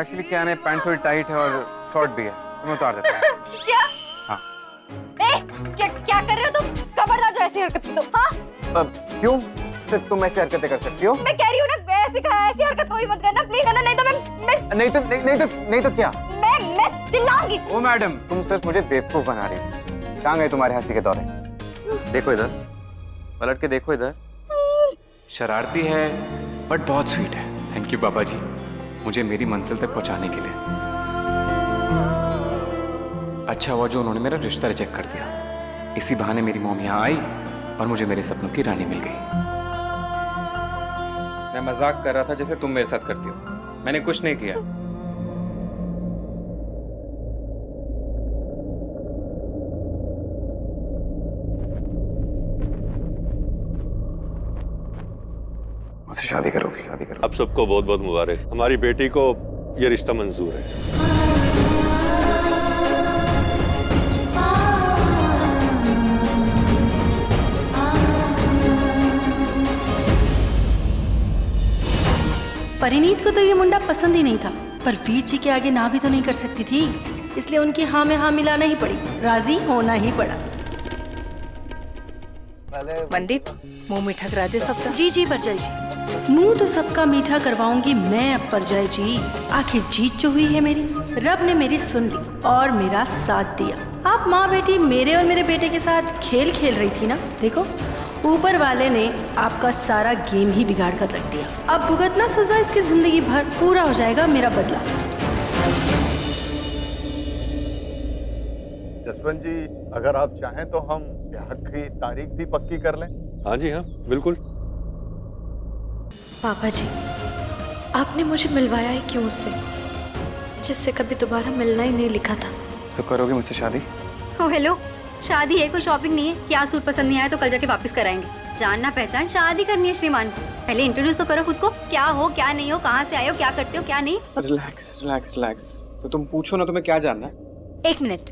Actually क्या है, pant थोड़ी टाइट है और शॉर्ट भी है, तो मैं उतार देता हूँ। क्या? हाँ। क्या कर रहे हो तुम? खबरदार जो ऐसी हरकत की तो। हाँ? क्यों? सिर्फ तुम ऐसी हरकतें कर सकती हो? मैं कह रही हूँ ना, ऐसी हरकत कोई मत करना प्लीज, है ना? नहीं तो नहीं तो क्या? मैं चिल्लाऊंगी। ओ मैडम, तुम सिर्फ मुझे बेवकूफ बना रही हो। कहाँ गए तुम्हारे हंसी के दौरे? देखो इधर, पलट के देखो इधर। शरारती है बट बहुत स्वीट है। थैंक यू बाबा जी, मुझे मेरी मंजिल तक पहुंचाने के लिए। अच्छा हुआ जो उन्होंने मेरा रिश्ता रिजेक्ट कर दिया। इसी बहाने मेरी मॉम यहाँ आई और मुझे मेरे सपनों की रानी मिल गई। मैं मजाक कर रहा था जैसे तुम मेरे साथ करती हो। मैंने कुछ नहीं किया। मुझसे शादी करो, शादी करो। आप सबको बहुत बहुत मुबारक। हमारी बेटी को ये रिश्ता मंजूर है। परिणीत को तो ये मुंडा पसंद ही नहीं था, पर वीर जी के आगे ना भी तो नहीं कर सकती थी, इसलिए उनकी हाँ में हाँ मिलाना ही पड़ी, राजी होना ही पड़ा। मंदिर मुंह मीठा करा दे सबका। जी जी परजाई जी, मुंह तो सबका मीठा करवाऊंगी मैं अब परजाई जी। आखिर जीत जो हुई है मेरी, रब ने मेरी सुन ली और मेरा साथ दिया। आप माँ बेटी मेरे और मेरे बेटे के साथ खेल खेल रही थी ना, देखो ऊपर वाले ने आपका सारा गेम ही बिगाड़ कर रख दिया। अब भुगतना सजा इसकी जिंदगी भर, पूरा हो जाएगा मेरा बदला। जसवंत जी, अगर आप चाहें तो हम ब्याह की तारीख भी पक्की कर लें। हाँ जी, हाँ बिल्कुल। पापा जी, आपने मुझे मिलवाया ही क्यों उससे, जिससे कभी दोबारा मिलना ही नहीं लिखा था? तो करोगे मुझसे शादी? ओ हेलो, शादी है, कोई शॉपिंग नहीं है। क्या सूट पसंद नहीं आया तो कल जाके वापस कराएंगे। जानना पहचान शादी करनी है श्रीमान को। पहले इंट्रोड्यूस तो करो खुद को, क्या हो क्या नहीं हो, कहाँ से आए हो, क्या करते हो क्या नहीं। Relax relax relax. तो तुम पूछो ना, तुम्हें क्या जानना है? 1 मिनट।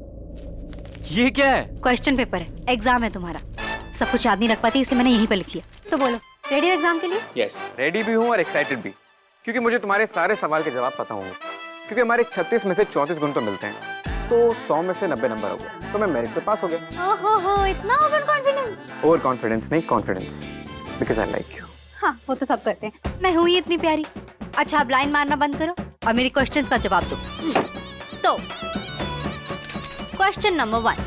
ये क्या है? क्वेश्चन पेपर है, एग्जाम है तुम्हारा। सब कुछ याद नहीं रख पाती इसलिए मैंने यहीं पर लिख लिया। तो बोलो, रेडी हो एग्जाम के लिए? यस, रेडी भी हूँ और एक्साइटेड भी, क्योंकि मुझे तुम्हारे सारे सवाल के जवाब पता होंगे। क्योंकि हमारे 36 में से 34 गुण तो मिलते हैं, तो 100 में से 90 नंबर हो गए, तो मैं मेरिट से पास हो गया। ओहो, इतना ओवर कॉन्फिडेंस? ओवर कॉन्फिडेंस नहीं, confidence, because I like you. हाँ, वो तो सब करते हैं, मैं हुई इतनी प्यारी। अच्छा, अब लाइन मारना बंद करो और मेरे क्वेश्चंस का जवाब दो। तो क्वेश्चन नंबर 1,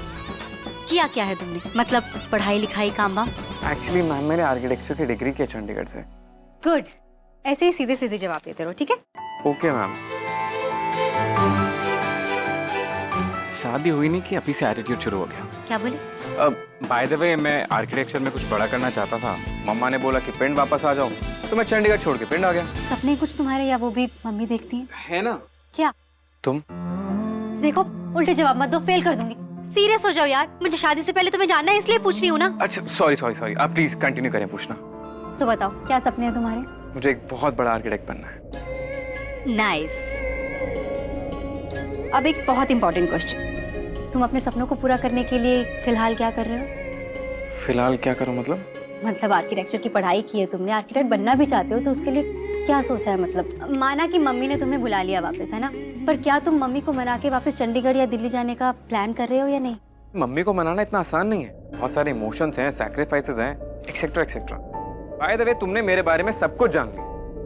किया क्या है तुमने? मतलब पढ़ाई लिखाई काम वाम? एक्चुअली मैम, मैंने आर्किटेक्चर की डिग्री की है चंडीगढ़ से। गुड, ऐसे ही सीधे सीधे जवाब देते रहो, ठीक है? Okay ma'am. शादी हुई नहीं कि अभी से एटीट्यूड शुरू हो गया। क्या बोले? बाय द वे, मैं आर्किटेक्चर में कुछ बड़ा करना चाहता था। मम्मा ने बोला कि पिंड वापस आ जाओ, तो मैं चंडीगढ़ छोड़ के पिंड आ गया। सपने कुछ तुम्हारे, या वो भी मम्मी देखती है? है ना? क्या? तुम देखो, उल्टे जवाब मत दो, फेल कर दूंगी। सीरियस हो जाओ यार, मुझे शादी से पहले तुम्हें जानना है इसलिए पूछ रही हूँ ना। अच्छा, सॉरी, आप प्लीज कंटिन्यू करें पूछना। तो बताओ, क्या सपने हैं तुम्हारे? मुझे एक बहुत बड़ा आर्किटेक्ट बनना है। नाइस। अब एक बहुत इंपॉर्टेंट क्वेश्चन, तुम अपने सपनों को पूरा करने के लिए फिलहाल क्या कर रहे हो? फिलहाल क्या करूं मतलब? मतलब आर्किटेक्चर की पढ़ाई की है तुमने, आर्किटेक्ट बनना भी चाहते हो, तो उसके लिए क्या सोचा है? मतलब माना कि मम्मी ने तुम्हें बुला लिया वापस, है ना, पर क्या तुम मम्मी को मना के वापस चंडीगढ़ या दिल्ली जाने का प्लान कर रहे हो या नहीं? मम्मी को मनाना इतना आसान नहीं है, बहुत सारे इमोशंस हैं, सैक्रिफाइसेस हैं, etcetera etcetera. By the way, तुमने मेरे बारे में सब कुछ जान लिया,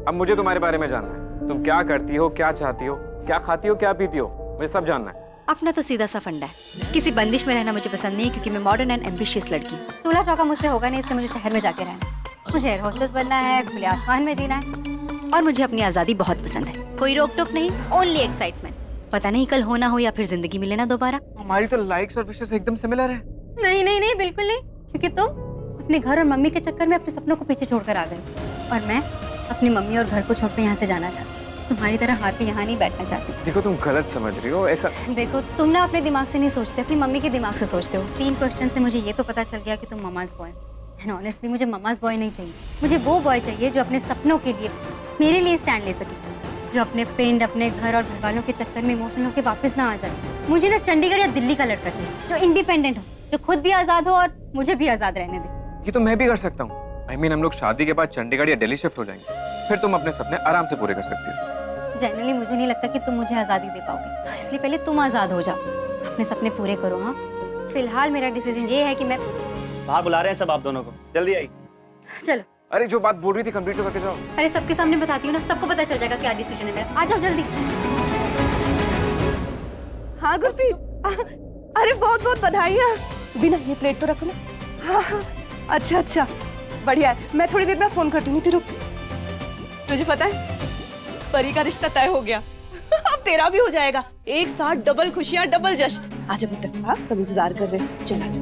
अब मुझे तुम्हारे बारे में जानना है। तुम क्या करती हो, क्या चाहती हो, क्या खाती हो, क्या पीती हो, मुझे सब जानना है। अपना तो सीधा सा फंडा है, किसी बंदिश में रहना मुझे पसंद नहीं है, क्योंकि मैं मॉडर्न एंड एम्बिशियस लड़की हूँ। चूल्हा चौका मुझसे होगा नहीं, इसलिए मुझे शहर में जाके रहना है। मुझे एयर होस्टेस बनना है, खुले आसमान में जीना है, और मुझे अपनी आज़ादी बहुत पसंद है। कोई रोक टोक नहीं, ओनली एक्साइटमेंट। पता नहीं कल होना हो या फिर जिंदगी मिले ना दोबारा। हमारी तो लाइक्स और विशेस एकदम सिमिलर है। नहीं, बिल्कुल नहीं, क्योंकि तुम अपने घर और मम्मी के चक्कर में अपने सपनों को पीछे छोड़कर आ गए, और मैं अपनी मम्मी और घर को छोड़कर यहाँ से जाना चाहती हूँ। तुम्हारी तरह हार के यहाँ नहीं बैठना चाहती। देखो, तुम गलत समझ रही हो ऐसा। देखो, तुम ना अपने दिमाग से नहीं सोचते, अपनी मम्मी के दिमाग से सोचते हो। 3 क्वेश्चन से मुझे ये तो पता चल गया कि तुम ममाज बॉय। एंड ऑनेस्टली मुझे ममाज बॉय नहीं चाहिए, मुझे वो बॉय चाहिए जो अपने सपनों के लिए मेरे लिए स्टैंड ले सके, जो अपने पिंड, अपने घर और घर वालों के चक्कर में इमोशनल होकर वापस ना आ जाए। मुझे ना चंडीगढ़ या दिल्ली का लड़का चाहिए, जो इंडिपेंडेंट हो, जो खुद भी आज़ाद हो और मुझे भी आज़ाद रहने दे। ये तो मैं भी कर सकता हूँ। I mean, हम लोग शादी के बाद चंडीगढ़ या दिल्ली शिफ्ट हो जाएंगे, फिर तुम अपने सपने आराम से पूरे कर सकती हो। जनरली मुझे नहीं लगता कि तुम मुझे आज़ादी दे पाओगे, तो इसलिए पहले तुम आज़ाद हो जाओ, अपने सपने पूरे करो। हाँ, फिलहाल मेरा डिसीजन ये है कि मैं बाहर बुला रहे हैं सब आप दोनों को, जल्दी आई। चलो। अरे जो बात बोल रही थी कंप्लीट तो करके जाओ। अरे सबके सामने बताती हूँ ना, सबको पता चल जाएगा क्या डिसीजन है मेरा। आ जाओ जल्दी। हाँ गुरप्रीत, अरे बहुत बहुत बधाइयाँ। बिना ये प्लेट तो रखो ना। हाँ हाँ, अच्छा बढ़िया है, मैं थोड़ी देर में फोन करती हूँ। रुक, तुझे पता है परी का रिश्ता तय हो गया। अब तेरा भी हो जाएगा, एक साथ डबल खुशियाँ डबल जश्न। आजा पुत्र, हाँ सब इंतजार कर रहे हैं। चल आजा।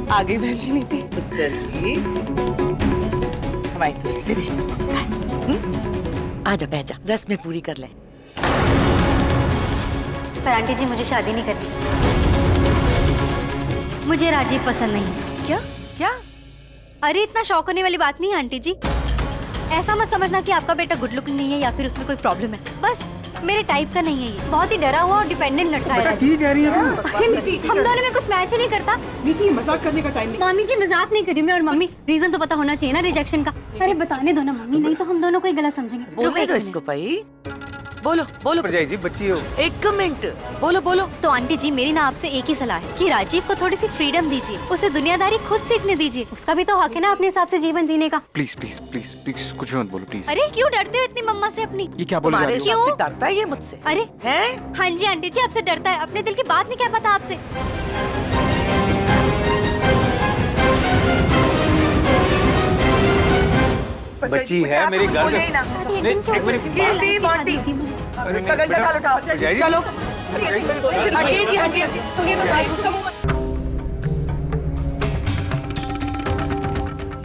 आ गई बहन जी नीति। पुत्र जी, हमारी तरफ से रिश्ता पक्का है। आजा बैठ जा, रस्में पूरी कर ले। पर आंटी जी मुझे शादी नहीं करनी, मुझे राजीव पसंद नहीं है। क्या क्या? अरे इतना शौक होने वाली बात नहीं है आंटी जी। ऐसा मत समझना कि आपका बेटा गुड लुकिंग नहीं है या फिर उसमें कोई प्रॉब्लम है, बस मेरे टाइप का नहीं है ये। बहुत ही डरा हुआ और डिपेंडेंट लड़का है। ठीक कह रही है तुम। हम दोनों में कुछ मैच ही नहीं करता। नीति मजाक करने का टाइम नहीं। मम्मी जी मजाक नहीं कर रही मैं, और मम्मी रीजन तो पता होना चाहिए ना रिजेक्शन का। अरे बताने दो ना मम्मी, नहीं तो हम दोनों को ही गलत समझेंगे। बोलने दो इसको भाई। बोलो बोलो भरजाई जी, बच्ची हो। एक मिनट, बोलो बोलो। तो आंटी जी मेरी ना आपसे एक ही सलाह है कि राजीव को थोड़ी सी फ्रीडम दीजिए, उसे दुनियादारी खुद सीखने दीजिए। उसका भी तो हक है ना अपने हिसाब से जीवन जीने का। प्लीज प्लीज प्लीज प्लीज कुछ भी मत बोलो प्लीज। अरे क्यों डरते हो इतनी मम्मा से अपनी? ये क्या बोल रही तुम्हारे हो? हिसाब से डरता है ये मुझसे? अरे हैं? हाँ जी आंटी जी, आपसे डरता है, अपने दिल की बात नहीं कह पाता आपसे। बच्ची है मेरी गर्ल। एक मिनट। चलो हटिए जी, हटिए। सुनिए तो भाई, उसका मुंह मत।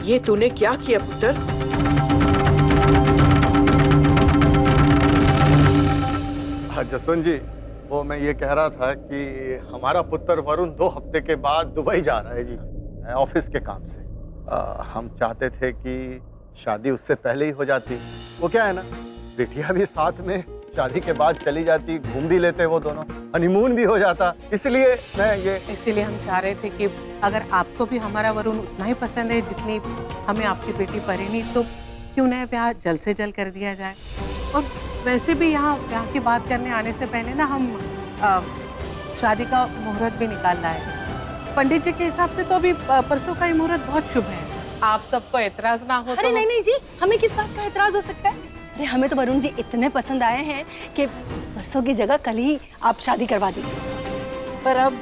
ये तूने क्या किया पुत्र? हाँ जसवंत जी, वो मैं ये कह रहा था कि हमारा पुत्र वरुण 2 हफ्ते के बाद दुबई जा रहा है जी, ऑफिस के काम से। हम चाहते थे कि शादी उससे पहले ही हो जाती। वो क्या है ना, बिटिया भी साथ में शादी के बाद चली जाती, घूम भी लेते वो दोनों, हनीमून भी हो जाता। इसलिए मैं ये इसीलिए हम चाह रहे थे कि अगर आपको भी हमारा वरुण उतना ही पसंद है जितनी हमें आपकी बेटी परिणीत, तो क्यों न ब्याह जल्द से जल्द कर दिया जाए। और वैसे भी यहाँ ब्याह की बात करने आने से पहले ना हम शादी का मुहूर्त भी निकाल लाए। पंडित जी के हिसाब से तो अभी परसों का ही मुहूर्त बहुत शुभ है। आप सबको एतराज ना हो अरे तो? नहीं जी, हमें किस बात का एतराज हो सकता है? अरे हमें तो वरुण जी इतने पसंद आए हैं कि परसों की जगह कल ही आप शादी करवा दीजिए। पर अब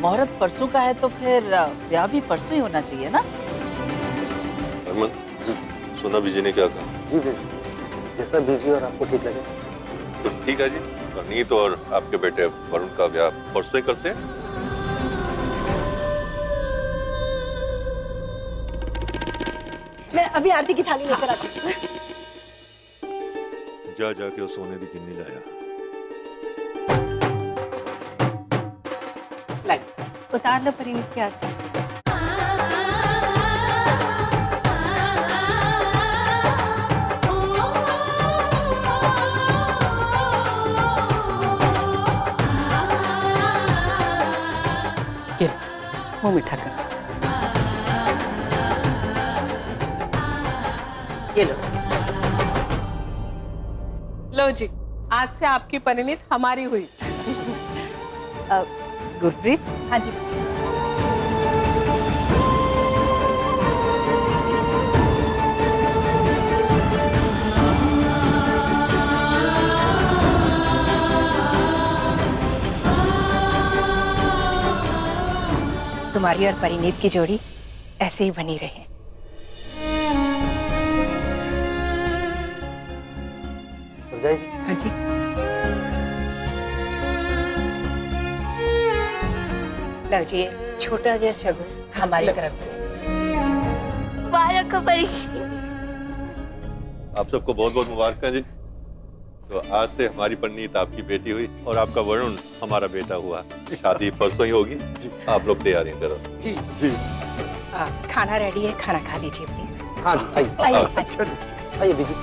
मुहूर्त परसों का है तो फिर ब्याह भी परसों ही होना चाहिए ना? अरमान, सोना बीजी ने क्या कहा? जी जैसा बीजी और आपको ठीक लगे। तो ठीक है जी, नीत और आपके बेटे वरुण का ब्याह परसों ही करते हैं। मैं अभी आरती की थाली लेकर आती हूँ। जा जाके वो सोने की गिन्नी लाया। उतार लो परिणीत की आरती। मुंह मीठा कर। ये लो। लो जी, आज से आपकी परिणीत हमारी हुई। गुरप्रीत, हाँ जी। तुम्हारी और परिणीत की जोड़ी ऐसे ही बनी रहे। हाँ जी। लो जी, छोटा जैसा शगुन हमारी तरफ से। मुबारक हो परी। आप सबको बहुत बहुत मुबारक जी। तो आज से हमारी परिणीत आपकी बेटी हुई और आपका वरुण हमारा बेटा हुआ। शादी परसों ही होगी। आप लोग तैयारियां करो। जी जी खाना रेडी है, खाना खा लीजिए प्लीज। हाँ जी, आइए दीदी।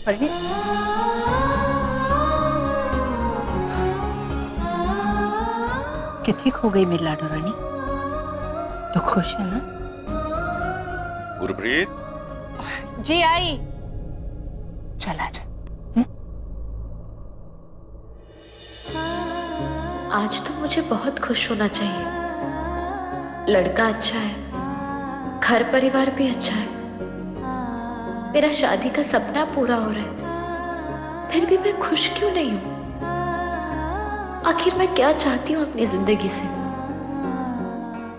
परिणीत, कितनी खो गई मेरी लाडो रानी? तो खुश है ना? गुरप्रीत, जी आई। चला जा। आज तो मुझे बहुत खुश होना चाहिए। लड़का अच्छा है, घर परिवार भी अच्छा है, मेरा शादी का सपना पूरा हो रहा है, फिर भी मैं खुश क्यों नहीं हूं? आखिर मैं क्या चाहती हूँ अपनी जिंदगी से?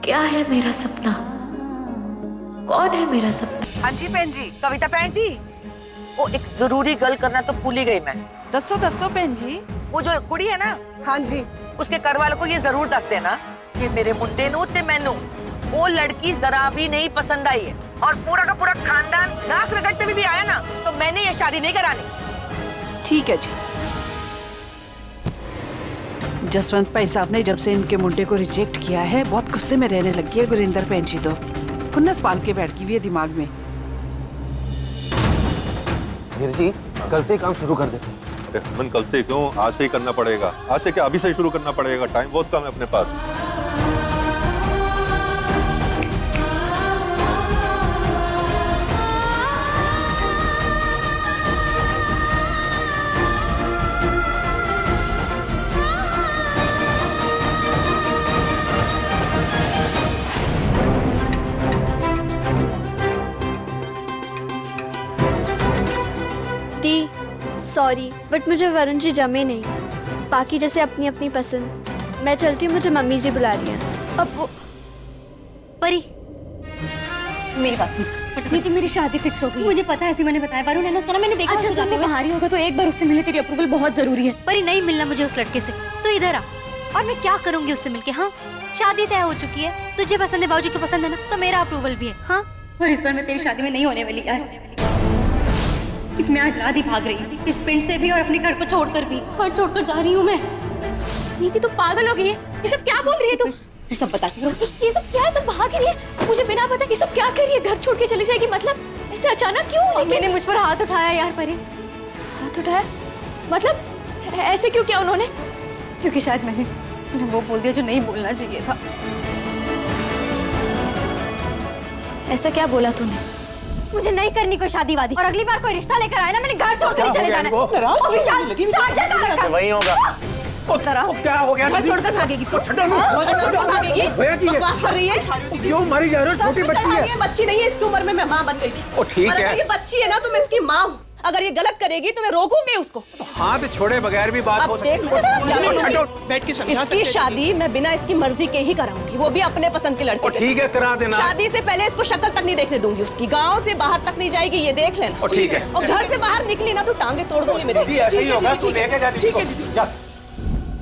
क्या है मेरा सपना? कौन है मेरा सपना? हाँ जी बहन जी, कविता बहन जी, वो एक जरूरी गल करना तो भूल ही गई मैं। दसो दसो बहन जी। वो जो कुड़ी है ना, हाँ जी, उसके घर वालों को ये जरूर दस देना कि मेरे मुंडे नू ते मैनू वो लड़की जरा भी नहीं पसंद आई है, और पूरा का पूरा खानदान नाक रगड़ते भी आया ना तो मैंने ये शादी नहीं करानी। ठीक है जी। जसवंत भाई साहब ने जब से इनके मुंडे को रिजेक्ट किया है बहुत गुस्से में रहने लगी है गुरिंदर बहन जी। तो खुन्नस पाल के बैठ गई हुई है दिमाग में। वीर जी कल से ही काम शुरू कर देते हैं। अरे हरमन, कल से क्यों, आज से ही करना पड़ेगा। आज से क्या, अभी से ही शुरू करना पड़ेगा। टाइम बहुत कम है अपने पास। दी सॉरी, बट मुझे वरुण जी जमे नहीं। बाकी जैसे अपनी अपनी पसंद। मैं चलती हूँ, मुझे मम्मी जी बुला रही हैं। अब वो परी, मेरी बात सुन। नीति, मेरी शादी फिक्स हो गई। मुझे पता है, मैंने बताया। वरुण है ना उसका, मैंने देखा। अच्छा सुन, वो बाहर ही होगा तो एक बार उससे मिले, तेरी अप्रूवल बहुत जरूरी है। परी, नहीं मिलना मुझे उस लड़के से, तो इधर आ। और मैं क्या करूंगी उससे मिलके? हाँ, शादी तय हो चुकी है, तुझे पसंद है, बाबूजी को पसंद है ना, तो मेरा अप्रूवल भी है। हाँ, और इस बार मैं तेरी शादी में नहीं होने वाली यार। मैं आज रात ही भाग रही हूँ, इस पिंड से भी और अपने घर को छोड़कर भी। घर छोड़कर जा रही हूँ मैं। नीति, तू पागल हो गई है। ये सब क्या बोल रही है तू? सब बताती हूँ। ये सब क्या है? तुम भाग ही रही है, मुझे बिना पता। ये सब क्या कर रही है? घर छोड़ के चले जाएगी मतलब? ऐसे अचानक क्यों? मैंने मुझ पर हाथ उठाया यार परी। हाथ उठाया मतलब? ऐसे क्यों किया उन्होंने? क्योंकि शायद मैंने वो बोल दिया जो नहीं बोलना चाहिए था। ऐसा क्या बोला तूने? मुझे नहीं करनी कोई शादी वादी, और अगली बार कोई रिश्ता लेकर आए ना, मैंने घर छोड़ कर चले जाना है। विशाल, चार्जर कहाँ रखा? वही होगा। क्या हो गया? घर छोड़कर भागेगी? भागेगी? बकवास कर रही है। क्यों मरी जा रही हो? छोटी बच्ची है। बच्ची नहीं है, इसकी उम्र में मैं माँ बन गई थी। ठीक है, ये बच्ची है ना, तो मैं इसकी माँ हूँ। अगर ये गलत करेगी तो मैं रोकूंगी उसको। हाथ छोड़े बगैर भी बात हो सकती है। बैठ के समझा सकते हैं। इसकी शादी मैं बिना इसकी मर्जी के ही कराऊंगी, वो भी अपने पसंद के लड़के के। ठीक है, करा देना। शादी से पहले इसको शक्ल तक नहीं देखने दूंगी उसकी। गांव से बाहर तक नहीं जाएगी, ये देख लेना। ठीक है। और घर से बाहर निकली ना तो टांगे तोड़ दूंगी मेरी। ऐसा ही होगा, तू लेके जा दीदी को। जा।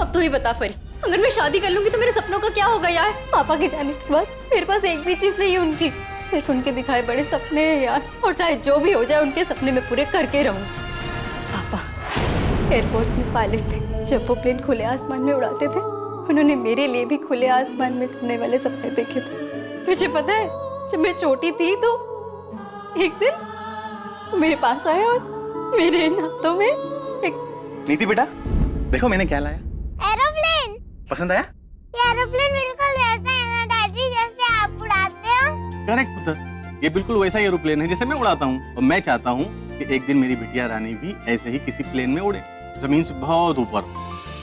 अब तो ही बता परी, अगर मैं शादी कर लूंगी तो मेरे सपनों का क्या होगा यार? पापा के जाने के बाद मेरे पास एक भी चीज नहीं है उनकी, सिर्फ उनके दिखाए बड़े सपने हैं यार। और चाहे जो भी हो जाए, उनके सपने में पूरे करके रहूंगी। पापा एयरफोर्स में पायलट थे। जब वो प्लेन खुले आसमान में उड़ाते थे, उन्होंने मेरे लिए भी खुले आसमान में करने वाले सपने देखे थे। तुझे पता है, जब मैं छोटी थी तो एक दिन वो मेरे पास आए और मेरे इन हाथों में एक... नीति बेटा, देखो मैंने क्या लाया। एरोप्लेन। पसंद आया? ये एरोप्लेन बिल्कुल जैसा है ना डैडी, जैसे आप उड़ाते हो। करेक्ट पुत्र, ये बिल्कुल वैसा ही एरोप्लेन है जैसे मैं उड़ाता हूँ। और मैं चाहता हूँ कि एक दिन मेरी बिटिया रानी भी ऐसे ही किसी प्लेन में उड़े, जमीन से बहुत ऊपर,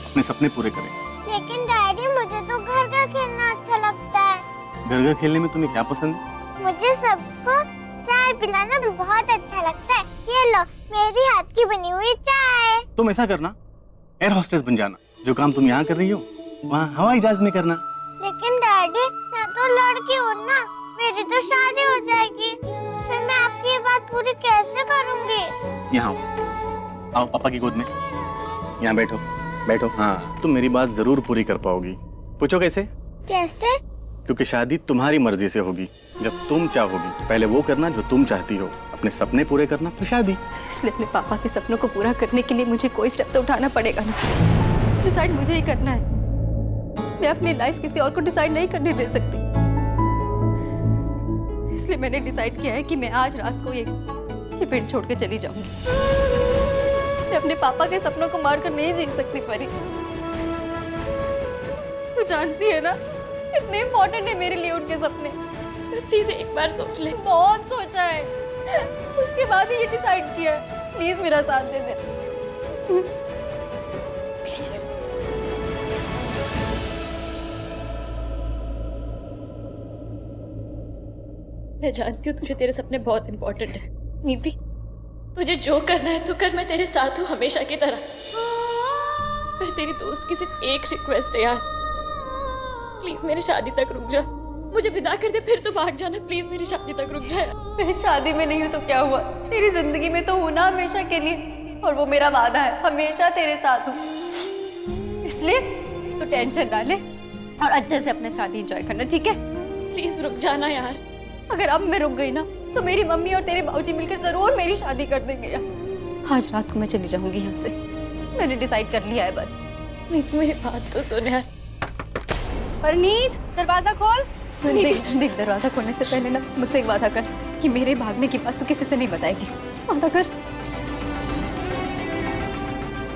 अपने सपने पूरे करे। लेकिन डैडी, मुझे तो घर का खेलना अच्छा लगता है। घर घर खेलने में तुम्हें क्या पसंद है? मुझे सबको चाय पिलाना भी बहुत अच्छा लगता है। ये लो, मेरी हाथ की बनी हुई चाय। तुम ऐसा करना, एयर होस्टेस बन जाना। जो काम तुम यहाँ कर रही हो वहाँ हवाई जहाज में करना। लेकिन डैडी, मैं तो लड़की हूँ ना, मेरी तो शादी हो जाएगी, फिर मैं आपकी ये बात पूरी कैसे करूँगी? यहाँ आओ पापा की गोद में, यहाँ बैठो बैठो। हाँ, तुम मेरी बात जरूर पूरी कर पाओगी। पूछो कैसे? कैसे? क्योंकि शादी तुम्हारी मर्जी से होगी, जब तुम चाहोगी। पहले वो करना जो तुम चाहती हो, अपने सपने पूरे करना, फिर शादी। इसलिए अपने पापा के सपनों को पूरा करने के लिए मुझे कोई स्टेप तो उठाना पड़ेगा ना। डिसाइड मुझे ही करना है। मैं अपनी लाइफ किसी और को डिसाइड नहीं करने दे सकती। इसलिए मैंने डिसाइड किया है कि मैं आज रात को ये पिंड छोड़ के चली जाऊंगी। मैं अपने पापा के सपनों को मारकर नहीं जी सकती परी। तू जानती है ना, इतने इम्पोर्टेंट है मेरे लिए उनके सपने। प्लीज एक बार सोच ले। बहुत सोचा है, उसके बाद ही ये डिसाइड किया है। प्लीज मेरा साथ दे दे, प्लीज प्लीज। मैं जानती हूँ तुझे तेरे सपने बहुत इंपॉर्टेंट है नीति, तुझे जो करना है तो कर, मैं तेरे साथ हूँ हमेशा की तरह। पर तेरी दोस्त की सिर्फ एक रिक्वेस्ट है यार, प्लीज मेरी शादी तक रुक जा, मुझे विदा कर दे, फिर तो भाग जाना, प्लीज मेरी शादी तक रुक जा। मैं शादी में नहीं हूँ तो क्या हुआ, तेरी जिंदगी में तो हूँ ना हमेशा के लिए, और वो मेरा वादा है, हमेशा तेरे साथ हूँ। इसलिए तो टेंशन ना ले और अच्छे से अपनी शादी एंजॉय करना, ठीक है? प्लीज रुक जाना यार। अगर अब मैं रुक गई ना तो मेरी मम्मी और तेरे बाबूजी मिलकर जरूर मेरी शादी कर देंगे यार। आज रात को मैं चली जाऊंगी यहाँ से, मैंने डिसाइड कर लिया है बस। नीति मेरी बात तो सुन यार। परनीत दरवाजा खोल। देख दरवाजा खोलने से पहले ना मुझसे एक वादा कर कि मेरे भागने की बात तू किसी से नहीं बताएगी। वादा कर।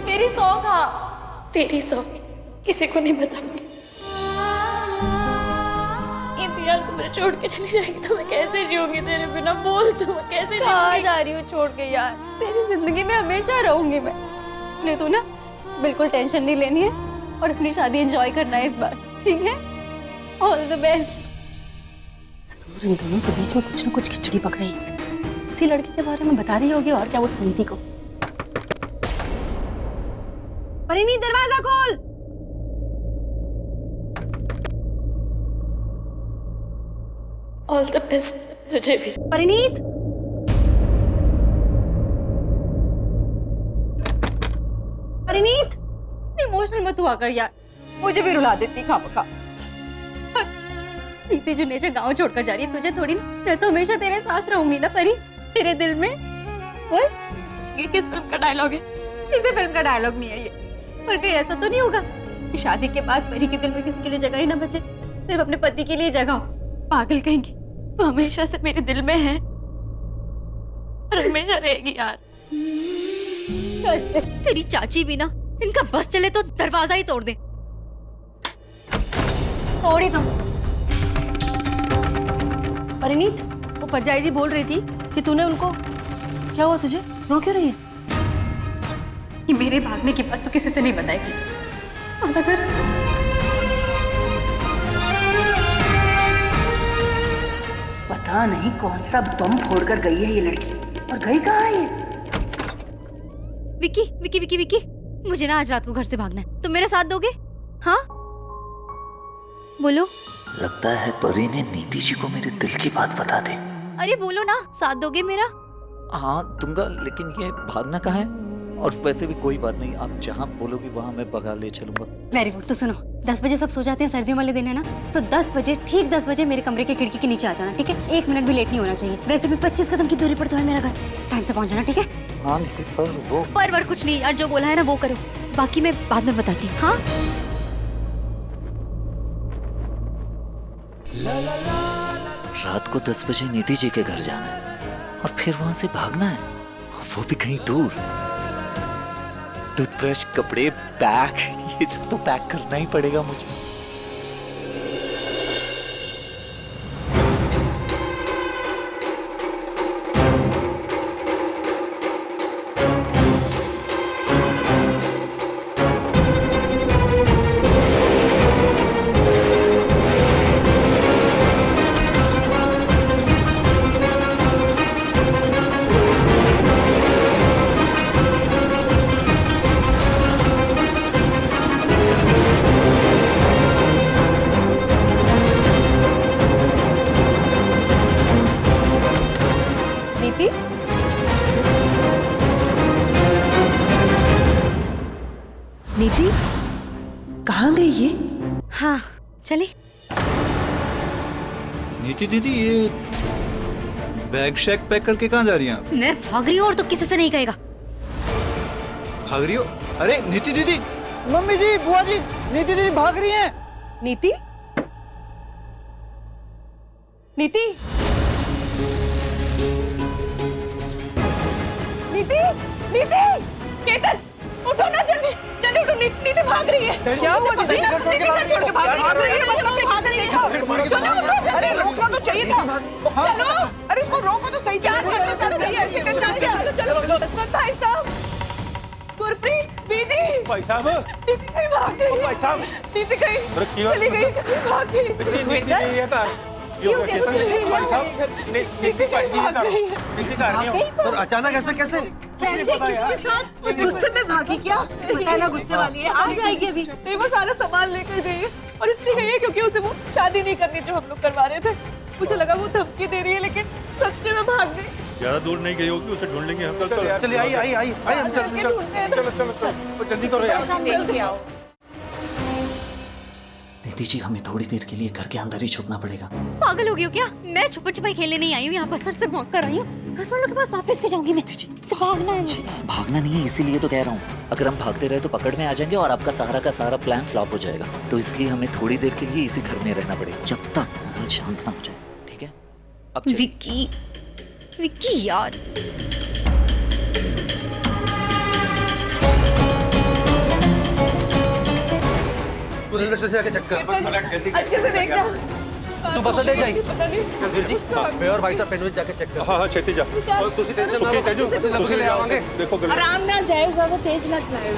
मेरी सौ कहाँ? तेरी सौ किसी को नहीं बताऊंगी। यार तू मुझे छोड़ के चली जाएगी तो मैं कैसे जीऊंगी तेरे बिना, बोल तू मैं कैसे कहाँ जा रही हूँ छोड़ के यार? तेरी जिंदगी में हमेशा रहूंगी मैं, इसलिए तू ना बिल्कुल टेंशन नहीं लेनी है और अपनी शादी एंजॉय करना है इस बार, ठीक है? All the best. जरूर इन दोनों के बीच में कुछ न कुछ खिचड़ी पक रही है, इसी लड़के के बारे में बता रही होगी और क्या वो नीति को। परिणीत दरवाजा खोल। ऑल द बेस्ट तुझे भी। परिणीत परिणीत इमोशनल मत हुआ कर यार, मुझे भी रुला देती खामखा। नीति जो नेचर गांव छोड़कर जा रही है तुझे थोड़ी ना, मैं तो हमेशा तेरे साथ रहूंगी ना परी, तेरे दिल में। बोल, ये किस फिल्म का डायलॉग है? किसी फिल्म का डायलॉग नहीं है ये। पर कहीं ऐसा तो नहीं होगा कि शादी के बाद परी के दिल में किसी के लिए जगह ही ना बचे, सिर्फ अपने पति के लिए जगह हो? पागल कहेंगी, तो हमेशा से मेरे दिल में है और हमेशा रहेगी यार। तेरी चाची भी ना, इनका बस चले तो दरवाजा ही तोड़ दे। तोड़ी तुम। परिणीत, वो परजाई जी बोल रही थी कि तूने उनको, क्या हुआ तुझे, रो क्यों रही है? कि मेरे भागने की बात तो किसी से नहीं बताएगी। वादा कर। पता नहीं कौन सा बम फोड़कर गई है ये लड़की, और गई कहाँ है ये? विकी विकी विकी विकी, मुझे ना आज रात को घर से भागना है, तुम मेरा साथ दोगे? हाँ बोलो। लगता है परी ने नीति जी को मेरे दिल की बात बता दी। अरे बोलो ना, साथ दोगे मेरा? हाँ दूंगा, लेकिन ये भागना कहाँ है? और वैसे भी कोई बात नहीं, आप जहाँ बोलोगी वहाँ मैं भगा ले चलूंगा। Very good. तो सुनो, 10 बजे सब सो जाते हैं सर्दियों वाले दिन है ना, तो 10 बजे ठीक 10 बजे मेरे कमरे के खिड़की के नीचे आ जाना, ठीक है? 1 मिनट भी लेट नहीं होना चाहिए। वैसे भी 25 कदम की दूरी पर तो है मेरा घर, टाइम से पहुंच जाना, ठीक है? हाँ नीति, पर वो पर कुछ नहीं यार, जो बोला है ना वो करो, बाकी मैं बाद में बताती हूँ। हाँ रात को 10 बजे नीति जी के घर जाना है और फिर वहां से भागना है, वो भी कहीं दूर। टूथब्रश, कपड़े, बैग, ये सब तो पैक करना ही पड़ेगा मुझे। नीति कहाँ गई ये? हाँ चले। नीति दीदी, ये बैग शैग पैक करके कहाँ जा रही हैं आप? मैं भाग रही हूँ और तो किसी से नहीं कहेगा। भाग रही हो? अरे नीति दीदी! मम्मी जी, बुआ जी, नीति दीदी भाग रही हैं। नीति? नीति? नीति? नीति? केतन, उठो ना जल्दी, जल्दी उठो, नीति भाग रही है। क्या हुआ दीदी? दीदी घर छोड़ के भाग रही है, मतलब भाग रही है। चलो उठो, जल्दी रोकना तो चाहिए था। चलो, अरे इसको रोको तो सही। क्या भाई साहब, कहीं भाग गई। भाई साहब, नीति कहीं अरे क्यों चली गई, कहीं भाग गई। सुखविंदर, क्यों कैसे चली गई? भाई साहब, नीति भाग गई है। नीति घर नहीं हो। और अचानक ऐसे कैसे? कैसे किसके साथ? गुस्से में भागी क्या? पता है ना गुस्से वाली है, आ जाएगी अभी। नहीं वो सारा सामान लेकर गई है और इसलिए गई है क्योंकि उसे वो शादी नहीं करनी जो हम लोग करवा रहे थे। मुझे लगा वो धमकी दे रही है लेकिन सच्चे में भाग गई। ज्यादा दूर नहीं गई होगी, उसे ढूंढ लेंगे हम। चलिए आई अंकल। चलो जल्दी करो यार। जल्दी आओ। नीति जी, हमें थोड़ी देर के लिए घर के अंदर ही छुपना पड़ेगा। पागल हो गई हो क्या? मैं छुपन छुपाई खेलने नहीं आई हूँ यहाँ पर, घर से भाग कर आई हूँ। घर वालों के पास वापस भी जाऊंगी मैं। से भागना है मुझे। भागना नहीं है, इसीलिए तो कह रहा हूँ। अगर हम भागते रहे तो पकड़ में आ जाएंगे और आपका सारा का सारा प्लान फ्लॉप हो जाएगा। तो इसलिए हमें थोड़ी देर के लिए इसी घर में रहना पड़ेगा, जब तक माहौल शांत ना हो जाए। ठीक है? अब चलिए। विक्की यार, तू रेलवे स्टेशन आके चक्कर अच्छे से देखना। तू बस अड्डे जाएगी। पता नहीं। रणधीर जी, मैं और भाई साहब पेनवेज जाके चेक कर। हाँ हाँ छेती जा। और तुसी टेंशन ना सुखी लो, तेजू, ऐसे लपके ले जाओ, आवांगे। देखो गले। आराम ना जाए, ज्यादा तेज ना चलाए।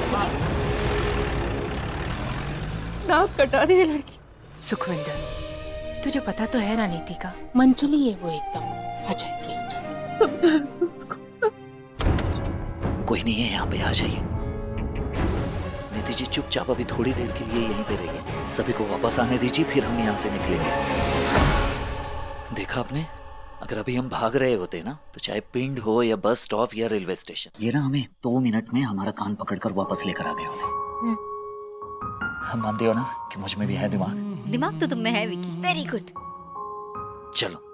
नाक कटा रही है लड़की। सुखविंदर, तुझे पता तो है ना नीति का मन चली है वो एकदम। आ जाएगी, आ जाएगी। समझा दो उसको। कोई नहीं है, यहाँ पे आ जाइए। नीति जी चुपचाप अभी थोड़ी देर के लिए यहीं पे रहिए। सभी को वापस आने दीजिए, फिर हम यहाँ से निकलेंगे। देखा आपने, अगर अभी हम भाग रहे होते ना तो चाहे पिंड हो या बस स्टॉप या रेलवे स्टेशन, ये ना हमें 2 मिनट में हमारा कान पकड़कर वापस लेकर आ गए होते। हम मानते हो ना कि मुझ में भी है दिमाग? दिमाग तो तुम में है विक्की। Very good. चलो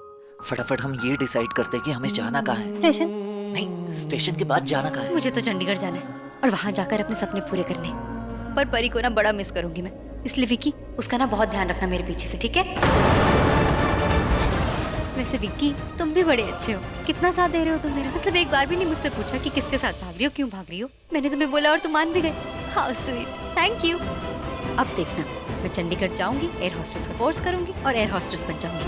फटाफट हम ये डिसाइड करते हैं कि हमें जाना कहाँ है। स्टेशन? नहीं, स्टेशन के बाद जाना कहाँ है? मुझे तो चंडीगढ़ जाना है और वहाँ जाकर अपने सपने पूरे करने। पर परी को ना बड़ा मिस करूंगी मैं, इसलिए विक्की उसका ना बहुत ध्यान रखना मेरे पीछे से, ठीक है? वैसे विक्की तुम भी बड़े अच्छे हो, कितना साथ दे रहे हो तुम मेरा। मतलब एक बार भी नहीं मुझसे पूछा कि किसके साथ भाग रही हो, क्यों भाग रही हो। मैंने तुम्हें बोला और तुम मान भी गए। How sweet, thank you. अब देखना, मैं चंडीगढ़ जाऊंगी, एयर होस्टेस का कोर्स करूंगी और एयर होस्टेस बन जाऊंगी।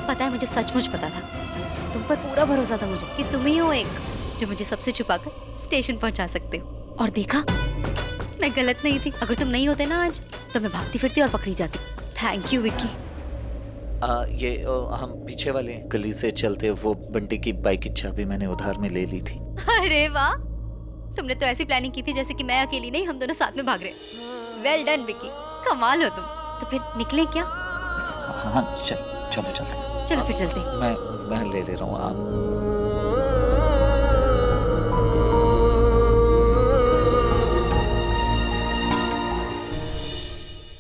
पता है, मुझे सचमुच पता था, तुम पर पूरा भरोसा था मुझे कि तुम ही हो एक जो मुझे सबसे छुपाकर स्टेशन पहुंचा सकते हो। और देखा, मैं गलत नहीं थी। अगर तुम नहीं होते ना आज तो मैं भागती फिरती और पकड़ी जाती। Thank you Vicky. हम पीछे वाले गली से चलते वो बंटी की बाइक की चाबी मैंने उधार में ले ली थी। अरे वाह, तुमने तो ऐसी प्लानिंग की थी जैसे कि मैं अकेली नहीं, हम दोनों साथ में भाग रहे। वेल डन विक्की, कमाल हो तुम। तो फिर निकले क्या? हाँ चलो चलते। चलो फिर चलते। मैं ले रहा हूँ आप।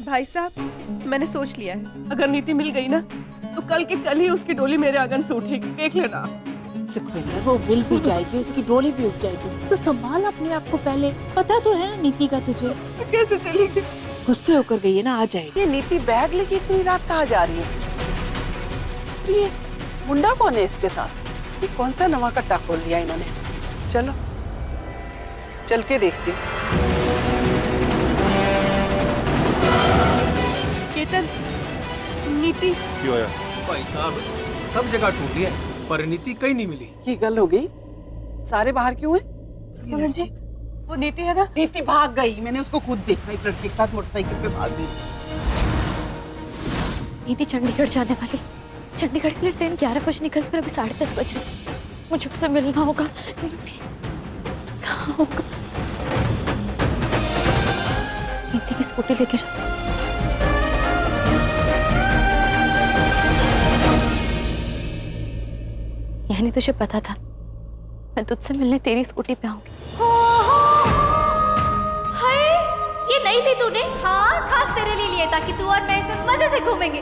भाई साहब, मैंने सोच लिया है, अगर नीति मिल गई ना तो कल के कल ही उसकी डोली मेरे आंगन से उठेगी, देख लेना। सुखविंदर, वो मिल भी जाएगी, उसकी डोली भी उठ जाएगी। तो संभाल अपने आप को पहले, पता तो है नीति का तुझे। तो कैसे चलेगी? गुस्से होकर गई है ना, आ जाएगी। ये नीति बैग लेके इतनी रात कहाँ जा रही है? ये मुंडा कौन है इसके साथ? ये कौन सा नवा कट्टा खोल लिया इन्होंने? चलो चल के देखती हूँ। केतन, नीति क्यों आया? भाई साहब, सब जगह ढूंढी है पर नीति कहीं नहीं मिली। ये गल हो गई, सारे बाहर क्यों हैं? पवन जी, वो नीति है ना? नीति भाग गई, मैंने उसको खुद देखा, एक लड़के के साथ मोटरसाइकिल पे भाग गई। नीति चंडीगढ़ जाने वाली। चंडीगढ़ के लिए ट्रेन 11 बजे निकलती और अभी 10:30 बज रहे। मुझे उससे मिलना होगा। नीति कहाँ होगा? नीति की स्कूटी लेके जाती। यानी तुझे पता था मैं तुझसे मिलने तेरी स्कूटी पे आऊंगी। हाय, ये नहीं ली तूने? हाँ, खास तेरे लिए लिए ताकि तू और मैं इसमें मजे से घूमेंगे।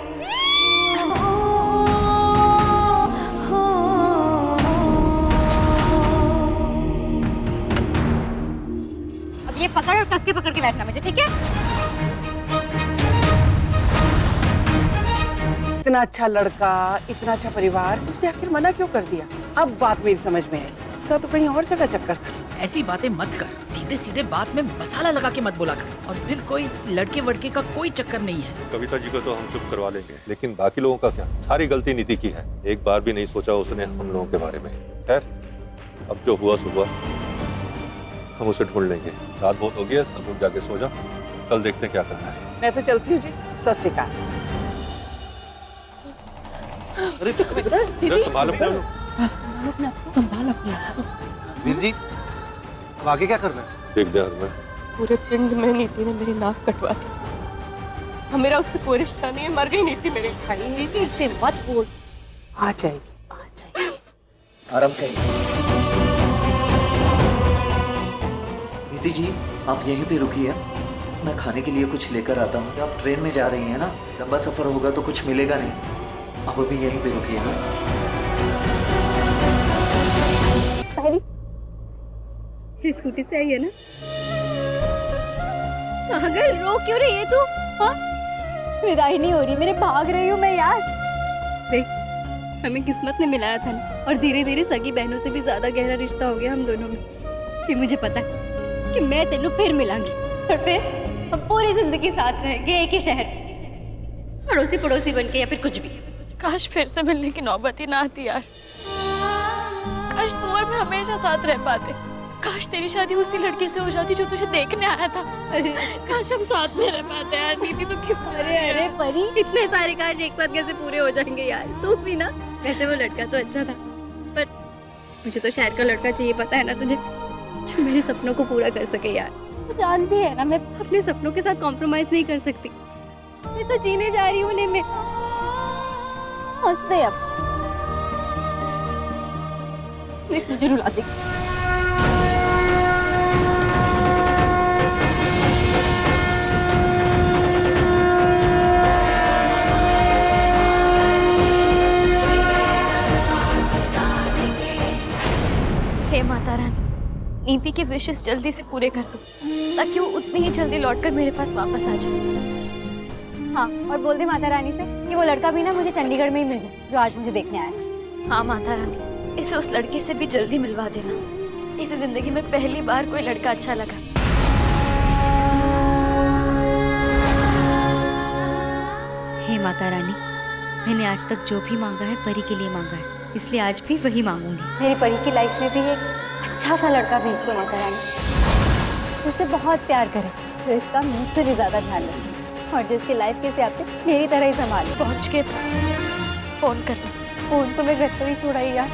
अब ये पकड़ और कस के पकड़ के बैठना मुझे, ठीक है? इतना अच्छा लड़का, इतना अच्छा परिवार, उसने आखिर मना क्यों कर दिया? अब बात मेरी समझ में आई, उसका तो कहीं और जगह चक्कर था। ऐसी बातें मत कर, सीधे सीधे बात में मसाला लगा के मत बोला कर। और फिर कोई लड़के वड़के का कोई चक्कर नहीं है। कविता जी को तो हम चुप करवा लेंगे, लेकिन बाकी लोगों का क्या? सारी गलती नीति की है, एक बार भी नहीं सोचा उसने हम लोगों के बारे में। खैर, अब जो हुआ सो हुआ, हम उसे ढूंढ लेंगे। रात बहुत हो गई है, सब लोग जाके सो जाओ, कल देखते हैं क्या करना है। मैं तो चलती हूँ जी। सत श्री अकाल। अरे संभाल अपने आप। संभाल अपने आप को। वीर जी अब आगे क्या करना है? देख दे हरमन, पूरे पिंड में नीति ने मेरी नाक कटवा दी। अब मेरा उससे कोई रिश्ता नहीं है, मर गई नीति मेरे भाई। नीति ऐसे मत बोल। आ जाएगी। आराम से। नीति जी आप यहीं पे रुकिए, मैं खाने के लिए कुछ लेकर आता हूँ। आप ट्रेन में जा रही हैं ना, लंबा सफर होगा तो कुछ मिलेगा नहीं, आप अभी यहीं पे रुकिए ना। स्कूटी से आई है ना? पागल, रो क्यों रही है तू? हाँ? विदाई नहीं हो रही, मेरे भाग रही हूँ मैं यार। देख, हमें किस्मत ने मिलाया था ना, और धीरे धीरे सगी बहनों से भी ज्यादा गहरा रिश्ता हो गया हम दोनों में। फिर मुझे पता है कि मैं तेनू फिर मिलांगी, और फिर हम पूरी जिंदगी साथ रहेंगे एक ही शहर, पड़ोसी पड़ोसी बन के, या फिर कुछ भी। काश फिर से मिलने की नौबत ही ना आती यार। काश तुम और मैं हमेशा साथ रह पाते। काश तेरी शादी उसी लड़के से हो जाती जो तुझे देखने आया था। काश हम साथ में रह पाते यार। नीति तो क्यों? अरे परी, इतने सारे काश एक साथ कैसे पूरे हो जाएंगे यार? तू भी ना। वैसे वो लड़का तो अच्छा था, पर मुझे तो शहर का लड़का चाहिए, पता है ना तुझे, जो मेरे सपनों को पूरा कर सके यार। तू जानती है ना, मैं अपने सपनों के साथ कॉम्प्रोमाइज नहीं कर सकती। मैं तो जीने जा रही हूँ उन्हें में। हंसते अब देख, मुझे रुला दे। हे माता रानी, नीति के विशेष जल्दी से पूरे कर दो, ताकि वो उतनी ही जल्दी लौटकर मेरे पास वापस आ जाए। हाँ, और बोल दे माता रानी से कि वो लड़का भी ना मुझे चंडीगढ़ में ही मिल जाए जो आज मुझे देखने आया है। हाँ माता रानी, इसे उस लड़के से भी जल्दी मिलवा देना। इसे जिंदगी में पहली बार कोई लड़का अच्छा लगा। हे माता रानी, मैंने आज तक जो भी मांगा है परी के लिए मांगा है, इसलिए आज भी वही मांगूंगी। मेरी परी की लाइफ में भी एक अच्छा सा लड़का भेज दो माता रानी, उसे बहुत प्यार करे, तो इसका मुझसे भी ज्यादा ध्यान रखे, और जिसकी लाइफ के हिसाब से मेरी तरह ही संभाले। पहुंच के फोन करना। फोन तो मैं घर पर ही छोड़ा ही यार,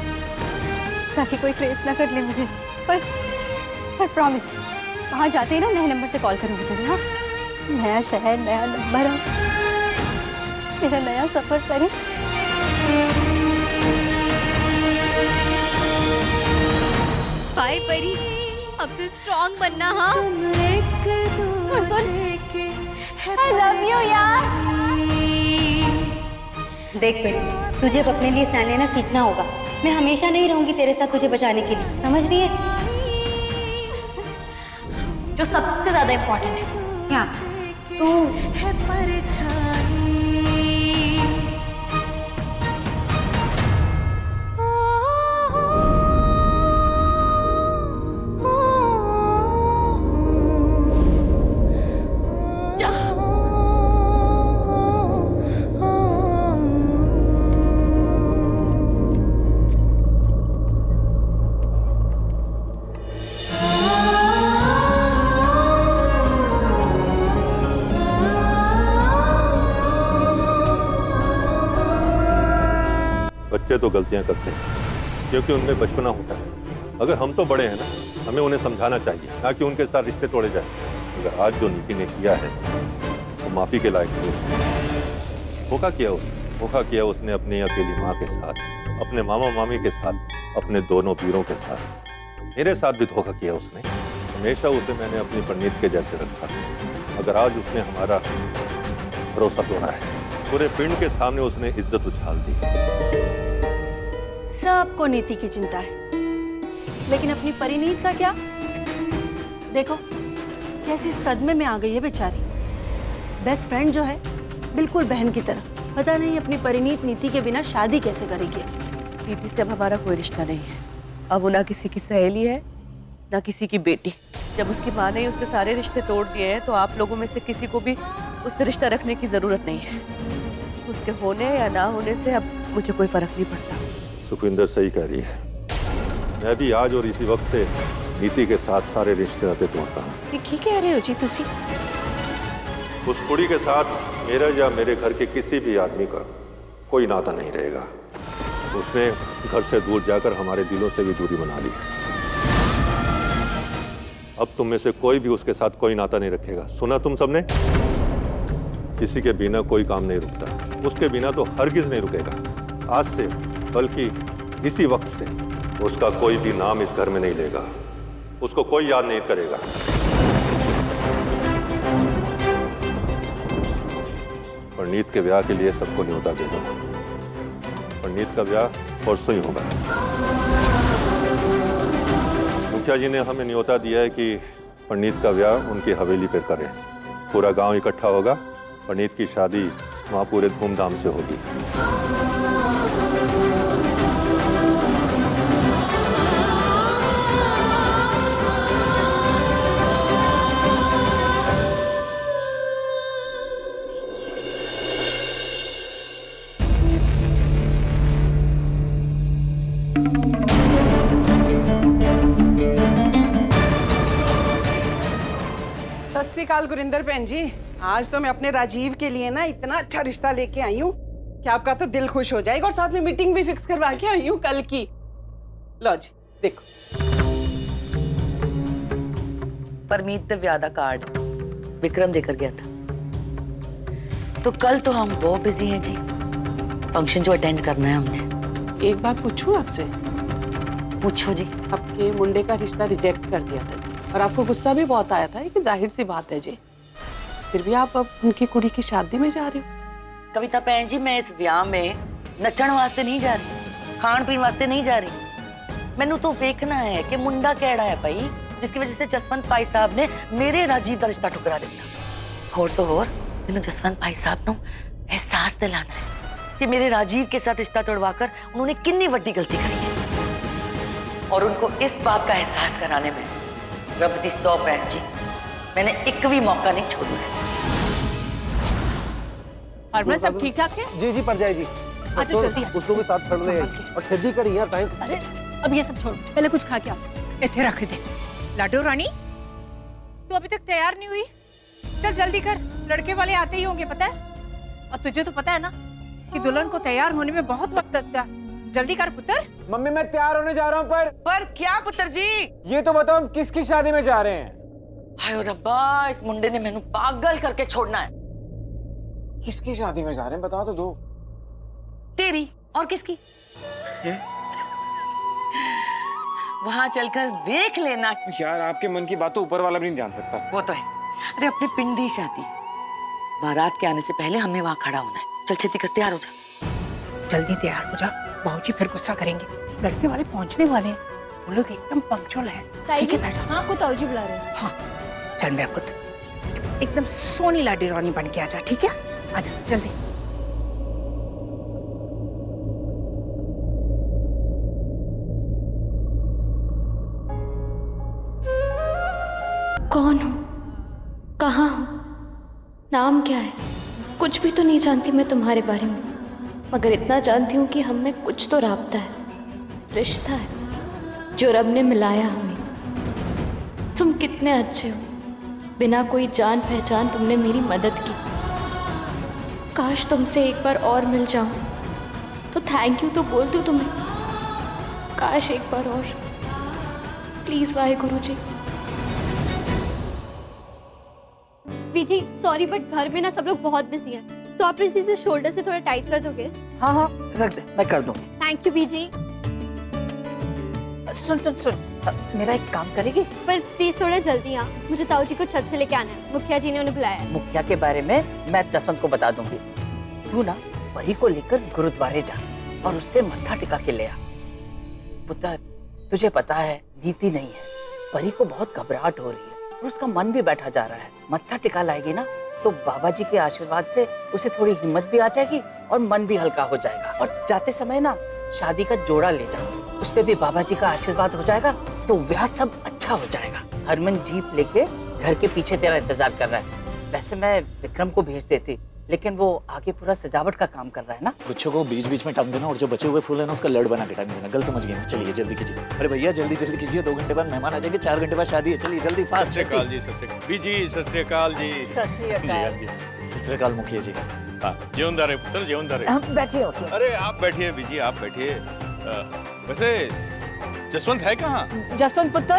ताकि कोई ट्रेस ना कर ले मुझे। पर प्रॉमिस, वहाँ जाते ही ना नए नंबर से कॉल करूँगी तुझे। हाँ, नया शहर, नया नंबर, मेरा नया सफर करे। बाय परी, अब से स्ट्रॉन्ग बनना। हाँ, और सुन, I love you यार। देख बेटी, तुझे अब अपने लिए स्टैंड लेना सीखना होगा। मैं हमेशा नहीं रहूंगी तेरे साथ तुझे बचाने के लिए, समझ रही है? जो सबसे ज्यादा इम्पोर्टेंट है क्या? तू है परछाई। बच्चे तो गलतियां करते हैं क्योंकि उनमें बचपना होता है। अगर हम तो बड़े हैं ना, हमें उन्हें समझाना चाहिए, ना कि उनके साथ रिश्ते तोड़े जाए। अगर आज जो नीति ने किया है वो माफी के लायक नहीं। धोखा किया उसने, धोखा किया उसने अपनी अकेली माँ के साथ, अपने मामा मामी के साथ, अपने दोनों वीरों के साथ। मेरे साथ भी धोखा किया उसने। हमेशा उसे मैंने अपनी परनीत के जैसे रखा। अगर आज उसने हमारा भरोसा तोड़ा है, पूरे पिंड के सामने उसने इज्जत उछाल दी। सबको नीति की चिंता है, लेकिन अपनी परिणीत का क्या? देखो कैसी सदमे में आ गई है बेचारी। बेस्ट फ्रेंड जो है बिल्कुल बहन की तरह, पता नहीं अपनी परिणीत नीति के बिना शादी कैसे करेगी। नीति से अब हमारा कोई रिश्ता नहीं है। अब वो ना किसी की सहेली है, ना किसी की बेटी। जब उसकी माँ ने उससे सारे रिश्ते तोड़ दिए हैं, तो आप लोगों में से किसी को भी उससे रिश्ता रखने की जरूरत नहीं है। उसके होने या ना होने से अब मुझे कोई फर्क नहीं पड़ता। सुखविंदर सही कह रही है। मैं भी आज और इसी वक्त से नीति के साथ सारे रिश्ते नाते तोड़ता हूँ। ये की कह रहे हो जी तुसी? उस कुड़ी के साथ मेरा या मेरे घर के किसी भी आदमी का कोई नाता नहीं रहेगा। उसने घर से दूर जाकर हमारे दिलों से भी दूरी बना ली है। अब तुम में से कोई भी उसके साथ कोई नाता नहीं रखेगा। सुना तुम सबने? किसी के बिना कोई काम नहीं रुकता, उसके बिना तो हरगिज नहीं रुकेगा। आज से बल्कि इसी वक्त से उसका कोई भी नाम इस घर में नहीं लेगा, उसको कोई याद नहीं करेगा। परनीत के ब्याह के लिए सबको न्योता दे दो। परनीत का ब्याह परसों ही होगा। मुखिया जी ने हमें न्योता दिया है कि परनीत का ब्याह उनकी हवेली पर करें। पूरा गांव इकट्ठा होगा, परनीत की शादी वहां पूरे धूमधाम से होगी। सत श्री अकाल गुरिंदर बहन जी। आज तो मैं अपने राजीव के लिए ना इतना अच्छा रिश्ता लेके आई हूँ कि आपका तो दिल खुश हो जाएगा, और साथ में मीटिंग भी फिक्स करवा के आई हूँ कल की। लो जी देखो। परमीत ने ब्याह दा कार्ड विक्रम देकर गया था, तो कल तो हम बहुत बिजी हैं जी। फंक्शन जो अटेंड करना है हमने। एक बात पूछूं आपसे? पूछो जी। आपके मुंडे का रिश्ता रिजेक्ट कर दिया था और आपको गुस्सा भी बहुत आया था, कि जाहिर सी बात है जी। फिर भी आप अब उनकी कुड़ी की शादी में जा रहे हो। कविता भैन जी, मैं इस ब्याह में नचण वास्ते नहीं जा रही, खान पीन वास्ते नहीं जा रही। मैनू तो देखना है कि मुंडा केड़ा है भाई, जिसकी वजह से जसवंत भाई साहब ने मेरे राजीव का रिश्ता ठुकरा दिता। होर तो होर मैनू जसवंत भाई साहब को एहसास दिलाना है कि मेरे राजीव के साथ रिश्ता तोड़वाकर उन्होंने कितनी बड़ी गलती करी है, और उनको इस बात का एहसास कराने में रब दी 100 बहन जी मैंने एक भी मौका नहीं छोड़ा है। हरमन सब ठीक ठाक है? जी जी परजाई जी। अच्छा जल्दी आ उसको भी साथ खड़ ले और ठेडी करी यार टाइम। अरे अब ये सब छोड़, पहले कुछ खा के आ। इथे रख दे। लाडो रानी, तू अभी तक तैयार नहीं हुई? चल जल्दी कर, लड़के वाले आते ही होंगे पता है। और तुझे तो पता है ना कि दुल्हन को तैयार होने में बहुत वक्त लगता है। जल्दी कर पुत्र। मम्मी मैं तैयार होने जा रहा हूँ, पर क्या पुत्र जी? ये तो बताओ हम किसकी शादी में जा रहे हैं? हाय रब्बा, इस मुंडे ने मैनू पागल करके छोड़ना है। किसकी शादी में जा रहे हैं बता तो दो। तेरी और किसकी? वहां चलकर देख लेना। यार आपके मन की बात तो ऊपर वाला भी नहीं जान सकता। वो तो है। अरे अपनी पिंडी शादी, बारात के आने से पहले हमें वहां खड़ा होना है। चल छेती कर, तैयार हो जा। जल्दी तैयार हो जा, बाबूजी फिर गुस्सा करेंगे। लड़के वाले पहुंचने वाले हैं, वो लोग एकदम पंक्चुअल है। ठीक है बैठ जा। हाँ को ताऊजी बुला रहे हैं। हाँ चल मेरा पुत्र, एकदम सोनी लाडी रानी बन के आजा, ठीक है? आजा जल्दी। कौन हो, कहाँ हो, नाम क्या है? कुछ भी तो नहीं जानती मैं तुम्हारे बारे में, मगर इतना जानती हूँ कि हम में कुछ तो राब्ता है, रिश्ता है जो रब ने मिलाया हमें। तुम कितने अच्छे हो, बिना कोई जान पहचान तुमने मेरी मदद की। काश तुमसे एक बार और मिल जाऊं तो थैंक यू तो बोल दूं तुम्हें। काश एक बार और, प्लीज वाहेगुरु जी। बीजी सॉरी बट घर में ना सब लोग बहुत बिजी हैं, तो आप प्लीज इसे शोल्डर से थोड़ा टाइट कर दोगे? हाँ हाँ रख दे, मैं कर दूँ। थैंक यू बीजी। सुन सुन सुन, मेरा एक काम करेगी? पर प्लीज थोड़ा जल्दी आ, मुझे ताऊ जी को छत से लेके आना है, मुखिया जी ने उन्हें बुलाया है। मुखिया के बारे में मैं जसवंत को बता दूंगी। तू ना परी को लेकर गुरुद्वारे जा और उससे मत्था टिका के ले आ। पुत्र तुझे पता है नीति नहीं है, परी को बहुत घबराहट हो रही है और उसका मन भी बैठा जा रहा है। मत्था टिका लाएगी ना तो बाबा जी के आशीर्वाद से उसे थोड़ी हिम्मत भी आ जाएगी और मन भी हल्का हो जाएगा। और जाते समय ना शादी का जोड़ा ले जा, उस पे भी बाबा जी का आशीर्वाद हो जाएगा तो ब्याह सब अच्छा हो जाएगा। हरमन जीप लेके घर के पीछे तेरा इंतजार कर रहा है। वैसे मैं विक्रम को भेज देती, लेकिन वो आगे पूरा सजावट का काम कर रहा है ना। गुच्छों को बीच बीच में टांग देना और जो बचे हुए फूल है ना उसका लड़ बना के टांग देना। गल समझ गए ना, चलिए जल्दी कीजिए। अरे भैया जल्दी जल्दी कीजिए, 2 घंटे बाद मेहमान आ जाएंगे, 4 घंटे बाद शादी है, चलिए जल्दी फास्ट। सत श्री अकाल जी, सत श्री अकाल बीजी, सत श्री अकाल जी। सत श्री अकाल। सत श्री अकाल मुखिया जी। हाँ, जीवनदार है पुत्र, जीवनदार है। हम बैठे होते हैं। अरे आप बैठिए बीजी, आप बैठिए। वैसे जसवंत है कहाँ? जसवंत पुत्र।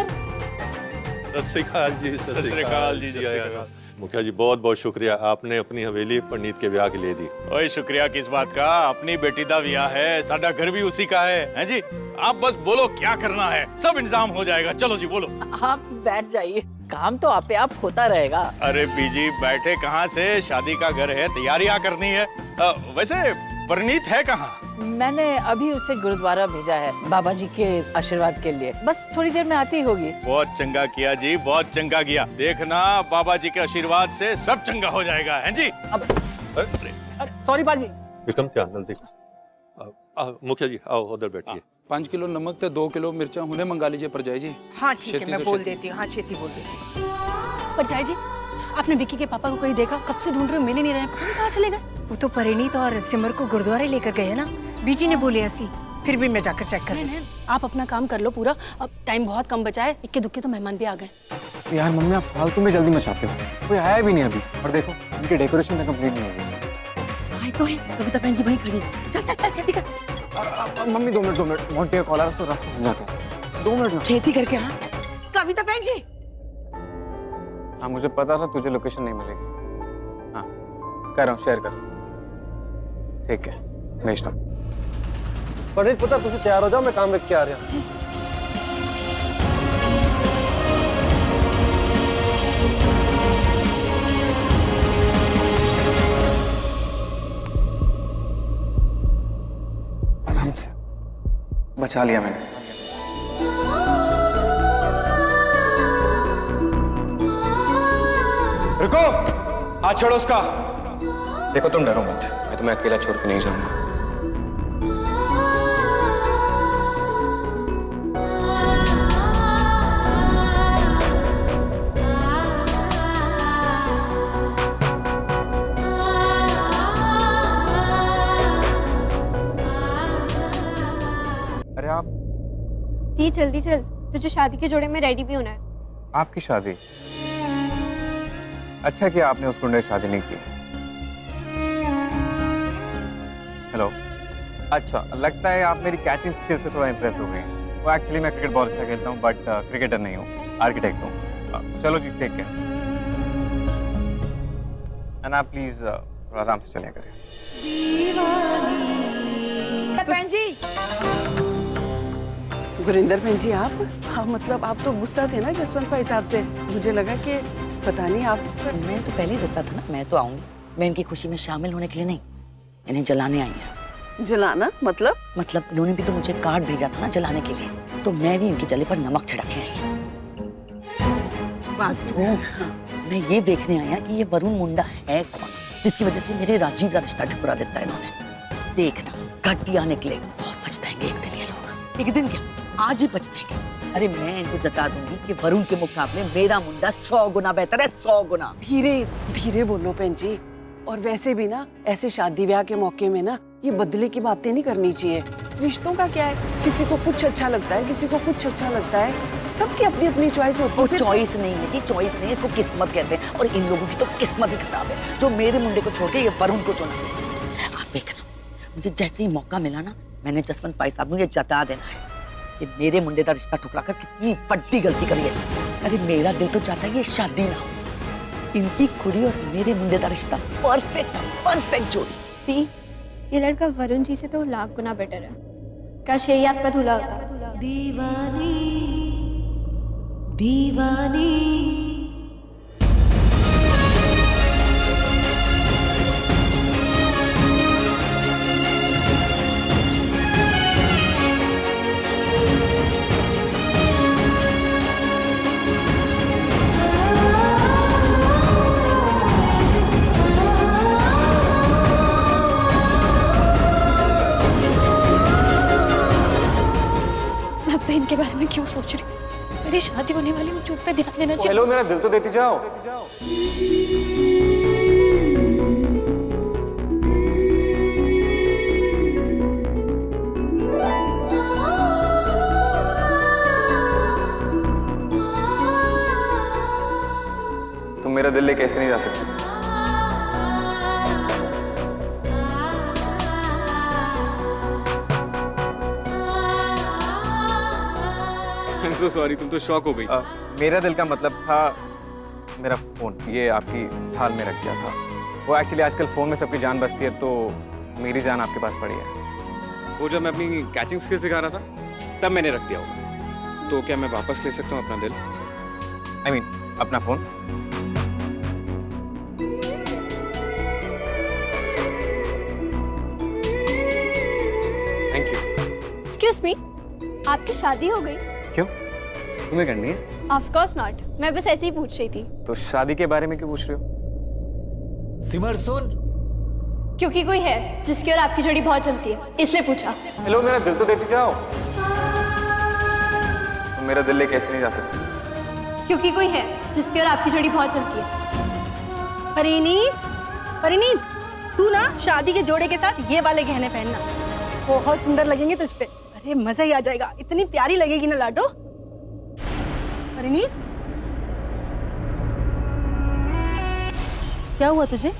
सत श्री अकाल जी, सत श्री अकाल जी, सत श्री अकाल। मुखिया जी बहुत बहुत शुक्रिया, आपने अपनी हवेली पंडित के ब्याह के लिए दी। ओए शुक्रिया किस बात का, अपनी बेटी दा ब्याह है, साडा घर भी उसी का है जी। आप बस बोलो क्या करना है, सब इंतजाम हो जाएगा। चलो जी बोलो। आप बैठ जाइए, काम तो आपे आप होता रहेगा। अरे बीजी बैठे कहाँ से, शादी का घर है, तैयारियां करनी है। वैसे परनीत है कहाँ? मैंने अभी उसे गुरुद्वारा भेजा है बाबा जी के आशीर्वाद के लिए, बस थोड़ी देर में आती होगी। बहुत चंगा किया जी, बहुत चंगा किया। देखना बाबा जी के आशीर्वाद से सब चंगा हो जाएगा, हैं जी। सॉरी बाजी। विक्रम क्या जल्दी। मुखिया जी आओ उधर बैठिए। 5 किलो नमक ते 2 किलो मिर्चा हुने मंगा लीजिए परजाई जी। हाँ ठीक है, मैं बोल देती हूँ। हाँ छेती बोल देती हूँ। परजाई जी, आपने विक्की के पापा को कहीं देखा? कब से ढूंढ रहे हो, मिल ही नहीं रहे, पता नहीं कहाँ चले गए। वो तो परिणीत और सिमर को गुरुद्वारे लेकर गए हैं ना, बीजी ने बोली ऐसी। फिर भी मैं जाकर चेक कर लूँ। आप अपना काम कर लो पूरा, अब टाइम बहुत कम बचा है। इक्के दुक्के तो मेहमान भी आ गए। यार मम्मी आप फालतू में जल्दी मचाते हो, कोई आया भी नहीं अभी। और देखो उनकी डेकोरेशन तक कंप्लीट नहीं हुई। आई तो है, कविता बहन जी वहीं खड़ी। चल चल चल छेती कर। मम्मी 2 मिनट मोंटे कॉल आ रहा है तो रास्ता समझाते हैं। 2 मिनट छेती करके। हाँ कविता बहन जी। हाँ मुझे पता था तुझे लोकेशन नहीं मिलेगी। हाँ कर रहा हूँ, शेयर कर। ठीक है भेजता हूँ। पंडित पुत्र तुझे तैयार हो जाओ, मैं काम रख के आ रहा हूँ। आराम से बचा लिया मैंने। रुको, हाथ छोड़ो उसका। देखो तुम डरो मत, मैं तुम्हें अकेला छोड़ के नहीं जाऊंगा। अरे आप दी जल्दी चल, तुझे शादी के जोड़े में रेडी भी होना है। आपकी शादी? अच्छा किया आपने उस गुंडे से शादी नहीं की। हेलो, अच्छा लगता है आप मेरी कैचिंग स्किल से थोड़ा इंप्रेस हो गए हैं। वो एक्चुअली मैं क्रिकेट बहुत अच्छा खेलता हूँ बट क्रिकेटर नहीं हूँ, आर्किटेक्ट हूँ। चलो जी ठीक है, आप प्लीज थोड़ा आराम से चलिए करें। बहन जी, गुरिंदर बहन जी आप? हाँ मतलब आप तो गुस्सा थे ना जसवंत भाई साहब से, मुझे लगा कि पता नहीं आप। मैं तो पहले ही दसा था ना, मैं तो आऊंगी। मैं इनकी खुशी में शामिल होने के लिए नहीं, इन्हें जलाने आई है। जलाना मतलब? मतलब इन्होंने भी तो मुझे कार्ड भेजा था ना जलाने के लिए, तो मैं भी इनकी जले पर नमक छिड़क के आई। मैं ये देखने आया कि ये वरुण मुंडा है कौन, जिसकी वजह से मेरे राजीव का रिश्ता ठुकरा देता है इन्होंने। देखना घाटी आने के लिए बहुत पछताएंगे एक दिन ये लोग। एक दिन क्या, आज ही पछताएंगे। अरे मैं इनको जता दूंगी कि वरुण के मुकाबले मेरा मुंडा 100 गुना बेहतर है, 100 गुना। धीरे धीरे बोलो बहन जी। और वैसे भी ना ऐसे शादी ब्याह के मौके में ना ये बदले की बातें नहीं करनी चाहिए। रिश्तों का क्या है, किसी को कुछ अच्छा लगता है, किसी को कुछ अच्छा लगता है, सबकी अपनी अपनी चॉइस होती है। वो चॉइस नहीं है जी, चॉइस नहीं है, इसको किस्मत कहते हैं। और इन लोगों की तो किस्मत ही खराब है जो मेरे मुंडे को छोड़ के ये वरुण को चुना। आप देखना, मुझे जैसे ही मौका मिला ना, मैंने जसवंत भाई साहब को ये जता देना है कि मेरे मुंडे का रिश्ता ठुकरा कर कितनी बड़ी गलती करी है। अरे मेरा दिल तो चाहता है ये शादी ना हो, इनकी कुड़ी और मेरे मुंडे का रिश्ता परफेक्ट जोड़ी। दी, ये लड़का वरुण जी से तो लाख गुना बेटर है। काश यही आपका दूल्हा होता। दीवानी दीवानी इनके बारे में क्यों सोच रही हूँ? मेरी शादी होने वाली, मुझे उन पर ध्यान देना चाहिए। हेलो, मेरा दिल तो देती जाओ। दिल लेके ऐसे नहीं जा सकती। I'm so sorry, तुम तो शॉक हो गई। मेरा दिल का मतलब था मेरा फोन, ये आपकी थाल में रख दिया था। वो एक्चुअली आजकल फोन में सबकी जान बसती है, तो मेरी जान आपके पास पड़ी है। वो जब मैं अपनी कैचिंग स्किल सिखा रहा था तब मैंने रख दिया होगा। तो क्या मैं वापस ले सकता हूँ अपना दिल? I mean, अपना phone? Thank you. Excuse me, आपकी शादी हो गई? क्यों, तुम्हें करनी है? ऑफ कोर्स नॉट, मैं बस ऐसे ही पूछ रही थी। तो शादी के बारे में क्यों पूछ रहे हो? सिमर सुन, क्योंकि कोई है जिसकी ओर आपकी छड़ी बहुत जलती है, इसलिए पूछा। हेलो, मेरा दिल तो देती जाओ। तुम मेरा दिल लेके ऐसे नहीं जा सकती। क्योंकि कोई है जिसकी ओर आपकी छड़ी बहुत जलती है। परिणीत, परिणीत, तू ना शादी के जोड़े के साथ ये वाले गहने पहनना, बहुत सुंदर लगेंगे तुझ पे। अरे मजा ही आ जाएगा, इतनी प्यारी लगेगी ना लाडो। परिणीत, क्या हुआ तुझे?